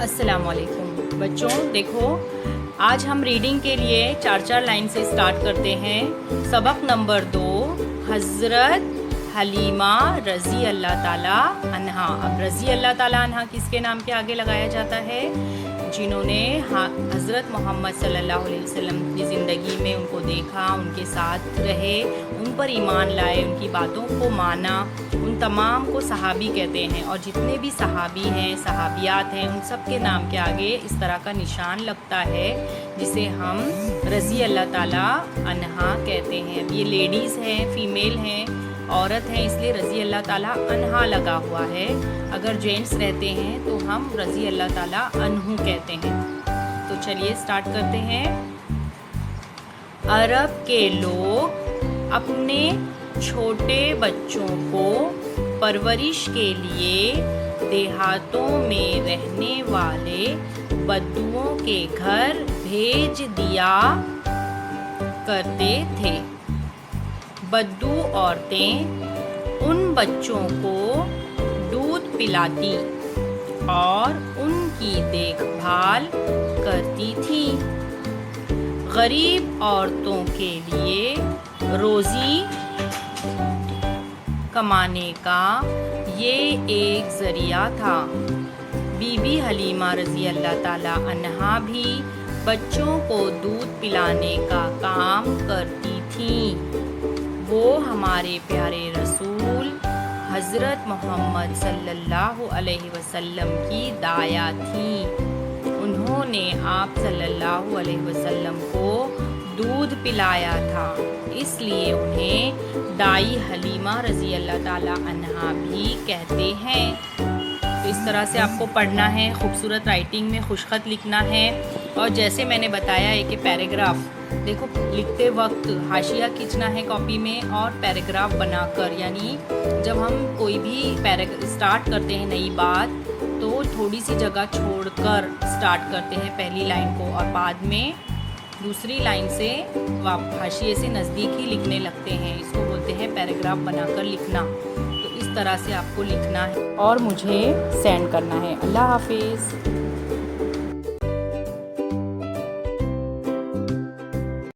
अस्सलाम वालेकुम बच्चों, देखो आज हम रीडिंग के लिए 4 लाइन से स्टार्ट करते हैं। सबक नंबर 2, हज़रत हलीमा रज़ी अल्लाह ताला अन्हा। अब रज़ी अल्लाह ताला अन्हा किसके नाम के आगे लगाया जाता है? जिन्होंने हज़रत मोहम्मद सल्लल्लाहु अलैहि वसल्लम की ज़िंदगी में उनको देखा, उनके साथ रहे, उन पर ईमान लाए, उनकी बातों को माना, उन तमाम को सहाबी कहते हैं। और जितने भी सहाबी हैं, सहाबियात हैं, उन सब के नाम के आगे इस तरह का निशान लगता है जिसे हम रज़ी अल्लाह ताला अन्हा कहते हैं। अब ये लेडीज़ हैं, फ़ीमेल हैं, औरत हैं, इसलिए रज़ी अल्लाह ताला अन्हा लगा हुआ है। अगर जेंट्स रहते हैं तो हम रज़ी अल्लाह ताला अन्हु कहते हैं। तो चलिए स्टार्ट करते हैं। अरब के लोग अपने छोटे बच्चों को परवरिश के लिए देहातों में रहने वाले बद्दुओं के घर भेज दिया करते थे। बद्दू औरतें उन बच्चों को दूध पिलाती और उनकी देखभाल करती थी। गरीब औरतों के लिए रोज़ी कमाने का ये एक ज़रिया था। बीबी हलीमा रज़ी अल्लाह ताला अन्हा भी बच्चों को दूध पिलाने का काम करती थीं। वो हमारे प्यारे रसूल हज़रत मोहम्मद सल्लल्लाहु अलैहि वसल्लम की दाया थी। उन्होंने आप सल्लल्लाहु अलैहि वसल्लम को दूध पिलाया था, इसलिए उन्हें दाई हलीमा रज़ी अल्लाह ताला अन्हा भी कहते हैं। तो इस तरह से आपको पढ़ना है, खूबसूरत राइटिंग में खुशखत लिखना है। और जैसे मैंने बताया है कि पैराग्राफ देखो लिखते वक्त हाशिया खींचना है कॉपी में और पैराग्राफ बनाकर, यानी जब हम कोई भी स्टार्ट करते हैं नई बात तो थोड़ी सी जगह छोड़कर स्टार्ट करते हैं पहली लाइन को और बाद में दूसरी लाइन से हाशिए से नज़दीक ही लिखने लगते हैं। इसको बोलते हैं पैराग्राफ बनाकर लिखना। तो इस तरह से आपको लिखना है और मुझे सेंड करना है। अल्लाह हाफिज़।